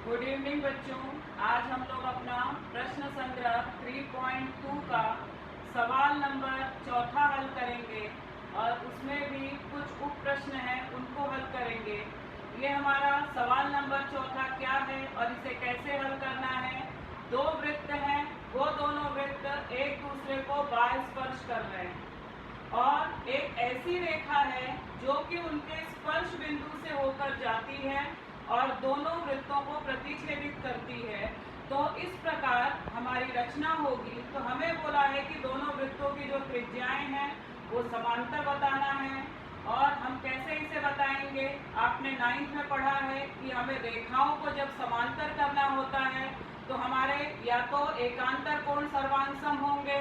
Good evening बच्चों। आज हम लोग अपना प्रश्न संग्रह 3.2 का सवाल नंबर चौथा हल करेंगे और उसमें भी कुछ उप प्रश्न हैं उनको हल करेंगे। ये हमारा सवाल नंबर चौथा क्या है और इसे कैसे हल करना है। दो वृत्त हैं, वो दोनों वृत्त एक दूसरे को बाह्य स्पर्श कर रहे हैं और एक ऐसी रेखा है जो कि उनके स्पर्श बिंदु से होकर जाती है और दोनों वृत्तों को प्रतिच्छेदित करती है। तो इस प्रकार हमारी रचना होगी। तो हमें बोला है कि दोनों वृत्तों की जो त्रिज्याएं हैं वो समांतर बताना है। और हम कैसे इसे बताएंगे, आपने 9th में पढ़ा है कि हमें रेखाओं को जब समांतर करना होता है तो हमारे या तो एकांतर कोण सर्वांग सम होंगे,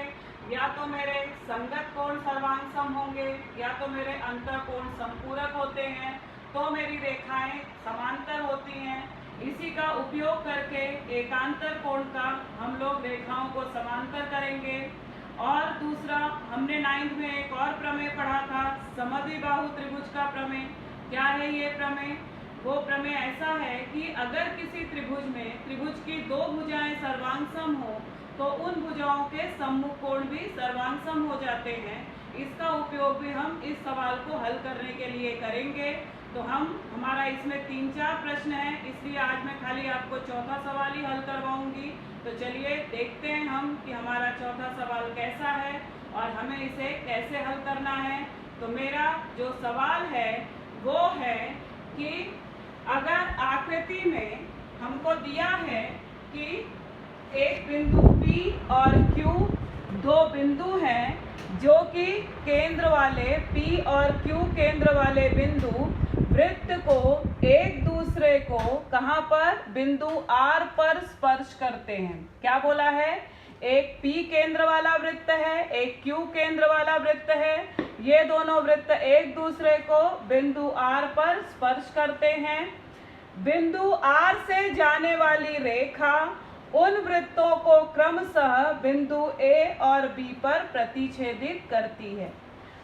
या तो मेरे संगत कोण सर्वांग सम होंगे, या तो मेरे अंतर कोण संपूरक होते हैं, तो मेरी रेखाएं समांतर होती हैं। इसी का उपयोग करके एकांतर कोण का हम लोग रेखाओं को समांतर करेंगे। और दूसरा हमने 9th में एक और प्रमेय पढ़ा था, समद्विबाहु त्रिभुज का प्रमेय। क्या है ये प्रमेय? वो प्रमेय ऐसा है कि अगर किसी त्रिभुज में त्रिभुज की दो भुजाएं सर्वांग सम हो तो उन भुजाओं के सम्मुख कोण भी सर्वांग सम हो जाते हैं। इसका उपयोग भी हम इस सवाल को हल करने के लिए करेंगे। तो हमारा इसमें 3-4 प्रश्न हैं, इसलिए आज मैं खाली आपको चौथा सवाल ही हल करवाऊंगी। तो चलिए देखते हैं हम कि हमारा चौथा सवाल कैसा है और हमें इसे कैसे हल करना है। तो मेरा जो सवाल है वो है कि अगर आकृति में हमको दिया है कि एक बिंदु P और Q दो बिंदु हैं जो कि केंद्र वाले P और Q केंद्र वाले बिंदु वृत्त को एक दूसरे को कहाँ पर, बिंदु R पर स्पर्श करते हैं। क्या बोला है? एक P केंद्र वाला वृत्त है, एक Q केंद्र वाला वृत्त है। ये दोनों वृत्त एक दूसरे को बिंदु R पर स्पर्श करते हैं। बिंदु R से जाने वाली रेखा उन वृत्तों को क्रमशः बिंदु A और B पर प्रतिच्छेदित करती है।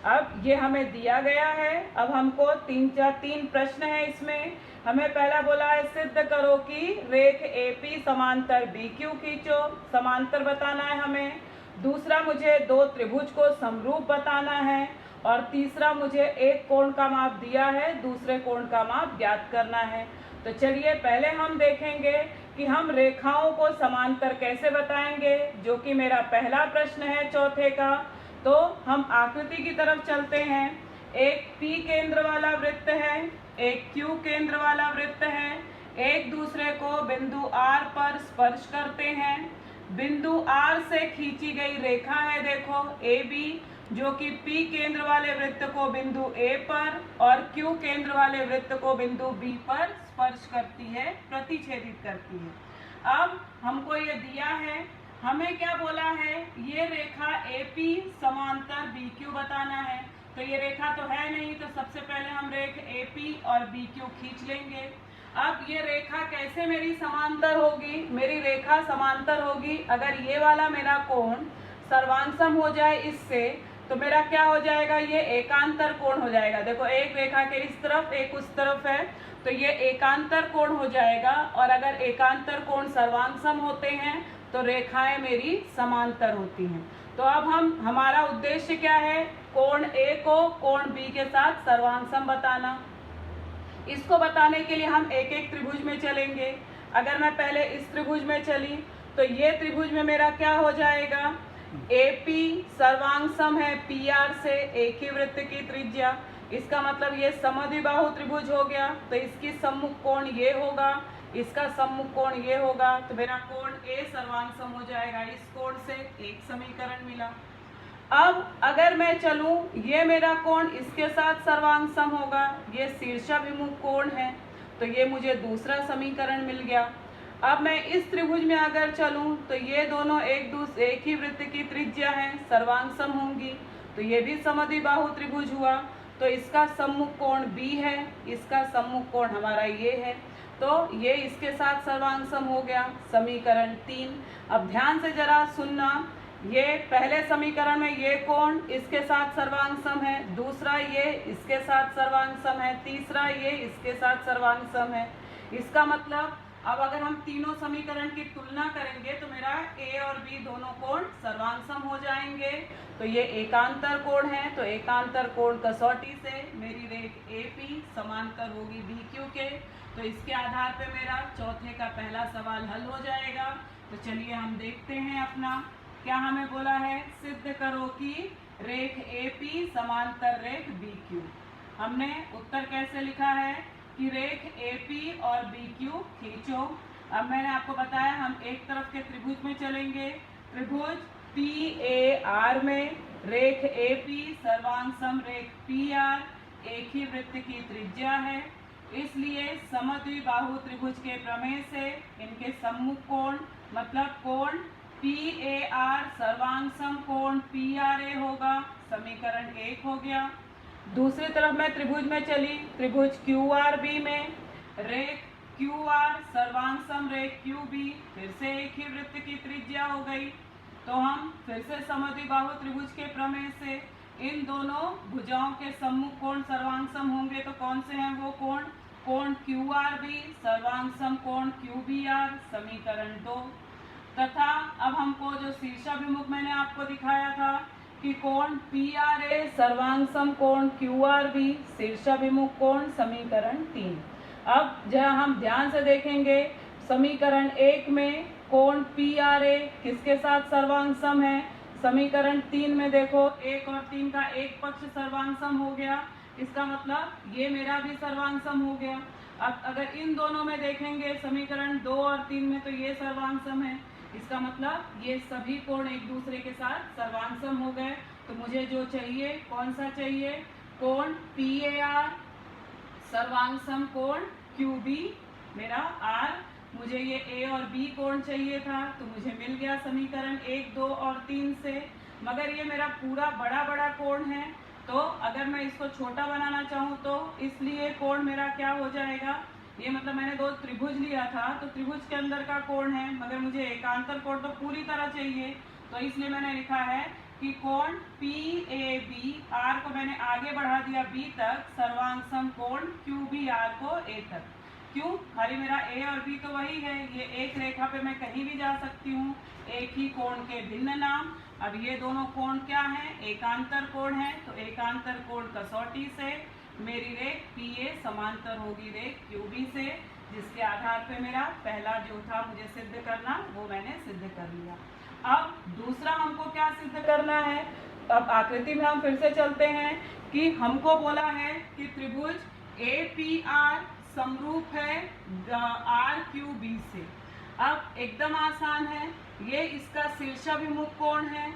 अब ये हमें दिया गया है। अब हमको 3 प्रश्न है इसमें। हमें पहला बोला है सिद्ध करो कि रेख AP समांतर BQ खींचो, समांतर बताना है हमें। दूसरा मुझे दो त्रिभुज को समरूप बताना है और तीसरा मुझे एक कोण का माप दिया है, दूसरे कोण का माप ज्ञात करना है। तो चलिए पहले हम देखेंगे कि हम रेखाओं को समांतर कैसे बताएंगे, जो कि मेरा पहला प्रश्न है चौथे का। तो हम आकृति की तरफ चलते हैं। एक P केंद्र वाला वृत्त है, एक Q केंद्र वाला वृत्त है, एक दूसरे को बिंदु R पर स्पर्श करते हैं। बिंदु R से खींची गई रेखा है देखो AB, जो कि P केंद्र वाले वृत्त को बिंदु A पर और Q केंद्र वाले वृत्त को बिंदु B पर स्पर्श करती है, प्रतिच्छेदित करती है। अब हमको ये दिया है, हमें क्या बोला है, ये रेखा AP समांतर BQ बताना है। तो ये रेखा तो है नहीं, तो सबसे पहले हम रेख AP और BQ खींच लेंगे। अब ये रेखा कैसे मेरी समांतर होगी? मेरी रेखा समांतर होगी अगर ये वाला मेरा कोण सर्वांग सम हो जाए इससे, तो मेरा क्या हो जाएगा, ये एकांतर कोण हो जाएगा। देखो एक रेखा के इस तरफ एक उस तरफ है, तो ये एकांतर कोण हो जाएगा। और अगर एकांतर कोण सर्वांग सम होते हैं तो रेखाएं मेरी समांतर होती हैं। तो अब हमारा उद्देश्य क्या है, कोण A को कोण B के साथ सर्वांग सम बताना। इसको बताने के लिए हम एक एक त्रिभुज में चलेंगे। अगर मैं पहले इस त्रिभुज में चली तो ये त्रिभुज में मेरा क्या हो जाएगा, AP सर्वांग सम है PR से, एक ही वृत्त की त्रिज्या। इसका मतलब ये समद्विबाहु त्रिभुज हो गया। तो इसकी सम्मुख कोण ये होगा, इसका सम्मुख कोण ये होगा। तो मेरा कोण A सर्वांग सम हो जाएगा। इस कोण से एक समीकरण मिला। अब अगर मैं चलूं, ये मेरा कोण इसके साथ सर्वांग सम होगा, ये शीर्षाभिमुख कोण है, तो ये मुझे दूसरा समीकरण मिल गया। अब मैं इस त्रिभुज में अगर चलूं तो ये दोनों एक ही वृत्त की त्रिज्या है, सर्वांग सम होंगी, तो ये भी समद्विबाहु त्रिभुज हुआ। तो इसका सम्मुख कोण B है, इसका सम्मुख कोण हमारा ये है, तो ये इसके साथ सर्वांग सम हो गया, समीकरण 3। अब ध्यान से जरा सुनना, ये पहले समीकरण में ये कोण इसके साथ सर्वांग सम है, दूसरा ये इसके साथ सर्वांग सम है, तीसरा ये इसके साथ सर्वांग सम है। इसका मतलब अब अगर हम तीनों समीकरण की तुलना करेंगे तो मेरा ए और बी दोनों कोण सर्वांग हो जाएंगे। तो ये एकांतर कोण है, तो एकांतर कोण कसौटी से मेरी रेख AP समांतर होगी BQ के। तो इसके आधार पे मेरा चौथे का पहला सवाल हल हो जाएगा। तो चलिए हम देखते हैं अपना क्या हमें बोला है, सिद्ध करो कि रेख AP समांतर रेख BQ। हमने उत्तर कैसे लिखा है कि रेख AP और BQ खींचो। अब मैंने आपको बताया हम एक तरफ के त्रिभुज में चलेंगे। त्रिभुज PAR में रेख AP सर्वांग सम रेख PR एक ही वृत्त की त्रिज्या है, इसलिए समद्विबाहु त्रिभुज के प्रमेय से इनके सम्मुख कोण मतलब कोण PAR सर्वांग सम कोण PRA होगा। समीकरण 1 हो गया। दूसरी तरफ मैं त्रिभुज में चली, त्रिभुज QRB में रेख QR सर्वांग सम रेख QB फिर से एक ही वृत्त की त्रिज्या हो गई। तो हम फिर से समद्विबाहु त्रिभुज के प्रमेय से इन दोनों भुजाओं के सम्मुख कोण सर्वांग सम होंगे। तो कौन से हैं वो कोण, कोण QRB सर्वांग सम कोण QBR, समीकरण 2। तथा अब हमको जो शीर्षाभिमुख मैंने आपको दिखाया था कि कोण PRA सर्वांग सम कोण QRB शीर्षाभिमुख कोण, समीकरण 3। अब जहाँ हम ध्यान से देखेंगे समीकरण 1 में कोण PRA किसके साथ सर्वांग सम है, समीकरण 3 में देखो 1 और 3 का एक पक्ष सर्वांग सम हो गया, इसका मतलब ये मेरा भी सर्वांग सम हो गया। अब अगर इन दोनों में देखेंगे समीकरण 2 और 3 में तो ये सर्वांग सम है, इसका मतलब ये सभी कोण एक दूसरे के साथ सर्वांग सम हो गए। तो मुझे जो चाहिए कौन सा चाहिए, कोण PAR सर्वांग सम कोण QB मेरा R, मुझे ये A और B कोण चाहिए था तो मुझे मिल गया समीकरण 1, 2 और 3 से। मगर ये मेरा पूरा बड़ा बड़ा कोण है, तो अगर मैं इसको छोटा बनाना चाहूँ तो इसलिए कोण मेरा क्या हो जाएगा, ये मतलब मैंने दो त्रिभुज लिया था तो त्रिभुज के अंदर का कोण है, मगर मुझे एकांतर कोण तो पूरी तरह चाहिए। तो इसलिए मैंने लिखा है कि कोण PAB R को मैंने आगे बढ़ा दिया B तक, सर्वांग सम कोण QBR को A तक। क्यों, खाली मेरा A और B तो वही है, ये एक रेखा पे मैं कहीं भी जा सकती हूँ, एक ही कोण के भिन्न नाम। अब ये दोनों कोण क्या हैं, एकांतर कोण है, तो एकांतर कोण कसौटी से मेरी रेख PA समांतर होगी रेख QB से, जिसके आधार पे मेरा पहला जो था मुझे सिद्ध करना वो मैंने सिद्ध कर लिया। अब दूसरा हमको क्या सिद्ध करना है, अब आकृति में हम फिर से चलते हैं कि हमको बोला है कि त्रिभुज APR समरूप है RQB से। अब एकदम आसान है, ये इसका शीर्षाभिमुख कोण है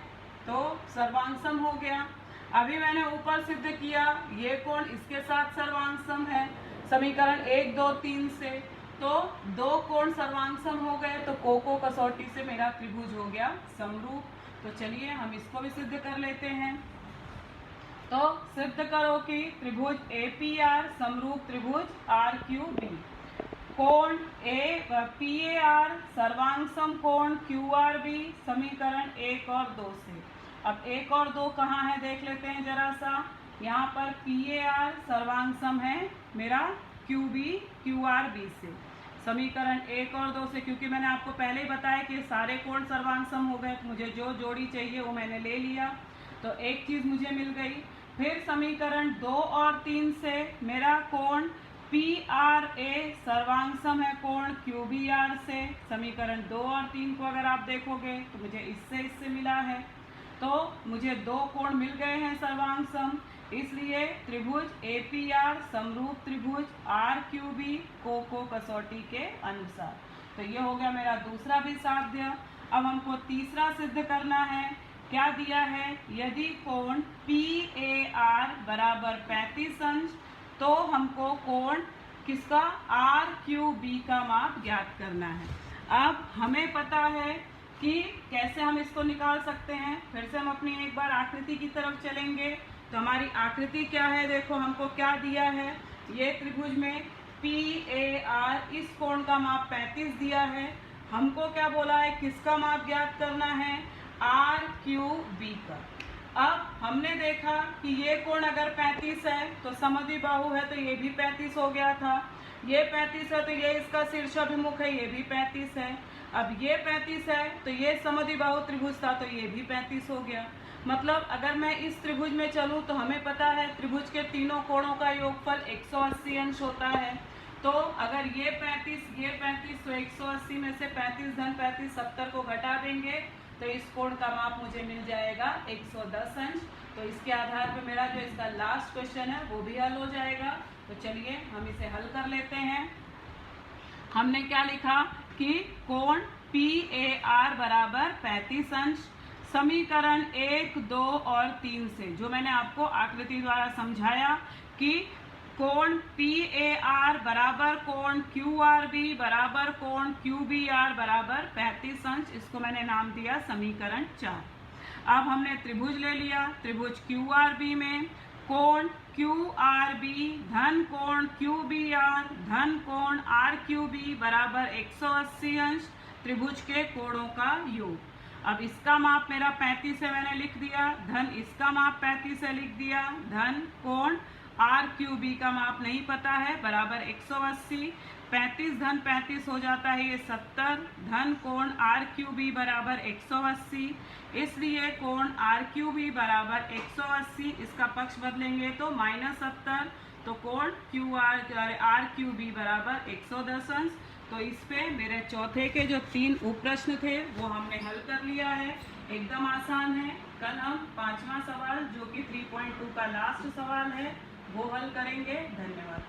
तो सर्वांग सम हो गया। अभी मैंने ऊपर सिद्ध किया ये कोण इसके साथ सर्वांग सम है, समीकरण 1, 2, 3 से। तो दो कोण सर्वांग सम हो गए तो को कसौटी से मेरा त्रिभुज हो गया समरूप। तो चलिए हम इसको भी सिद्ध कर लेते हैं। तो सिद्ध करो कि त्रिभुज APR समरूप त्रिभुज RQB, कोण PAR सर्वांग सम कोण QRB, समीकरण 1 और 2 से। अब 1 और 2 कहाँ है देख लेते हैं जरा सा। यहाँ पर PAR सर्वांग सम है मेरा QB QRB से, समीकरण 1 और 2 से। क्योंकि मैंने आपको पहले ही बताया कि सारे कोण सर्वांग सम हो गए, तो मुझे जो जोड़ी चाहिए वो मैंने ले लिया, तो एक चीज़ मुझे मिल गई। फिर समीकरण 2 और 3 से मेरा कोण PRA सर्वांग सम है कोण QBR से, समीकरण 2 और 3 को अगर आप देखोगे तो मुझे इससे मिला है। तो मुझे दो कोण मिल गए हैं सर्वांग सम, इसलिए त्रिभुज APR समरूप त्रिभुज RQB को कसौटी के अनुसार। तो ये हो गया मेरा दूसरा भी साध्य। अब हमको तीसरा सिद्ध करना है। क्या दिया है, यदि कोण PAR बराबर 35 अंश तो हमको कोण किसका RQB का माप ज्ञात करना है। अब हमें पता है कि कैसे हम इसको निकाल सकते हैं। फिर से हम अपनी एक बार आकृति की तरफ चलेंगे। तो हमारी आकृति क्या है, देखो हमको क्या दिया है, ये त्रिभुज में PAR इस कोण का माप 35 दिया है। हमको क्या बोला है, किसका माप ज्ञात करना है, RQB का। अब हमने देखा कि ये कोण अगर 35 है तो समद्विबाहु है तो ये भी 35 हो गया था। ये 35 है तो ये इसका शीर्षाभिमुख है, ये भी 35 है। अब ये 35 है तो ये समद्विबाहु त्रिभुज था तो ये भी 35 हो गया। मतलब अगर मैं इस त्रिभुज में चलूं तो हमें पता है त्रिभुज के तीनों कोणों का योगफल 180 अंश होता है। तो अगर ये 35 तो 180 में से 35 धन 35 70 को घटा देंगे तो इस कोण का माप मुझे मिल जाएगा 110 अंश। तो इसके आधार पर मेरा जो इसका लास्ट क्वेश्चन है वो भी हल हो जाएगा। तो चलिए हम इसे हल कर लेते हैं। हमने क्या लिखा कि कोण PAR बराबर 35 अंश। समीकरण 1, 2 और 3 से जो मैंने आपको आकृति द्वारा समझाया कि कोण PAR बराबर कोण QRB बराबर कोण QBR बराबर 35 अंश, इसको मैंने नाम दिया समीकरण 4। अब हमने त्रिभुज ले लिया। त्रिभुज QRB में कोण QRB धन कोण QBR धन कोण RQB बराबर 180 अंश, त्रिभुज के कोणों का योग। अब इसका माप मेरा 35 है, मैंने लिख दिया, धन इसका माप 35 है, लिख दिया, धन कोण RQB का माप नहीं पता है, बराबर 180। 35 धन 35 हो जाता है ये 70, धन कोण RQB बराबर 180, इसलिए कोण RQB बराबर 180, इसका पक्ष बदलेंगे तो -70, तो कोण RQB बराबर 110 अंश। तो इस पे मेरे चौथे के जो 3 उप प्रश्न थे वो हमने हल कर लिया है, एकदम आसान है। कल हम 5वां सवाल जो कि 3.2 का लास्ट सवाल है वो हल करेंगे। धन्यवाद।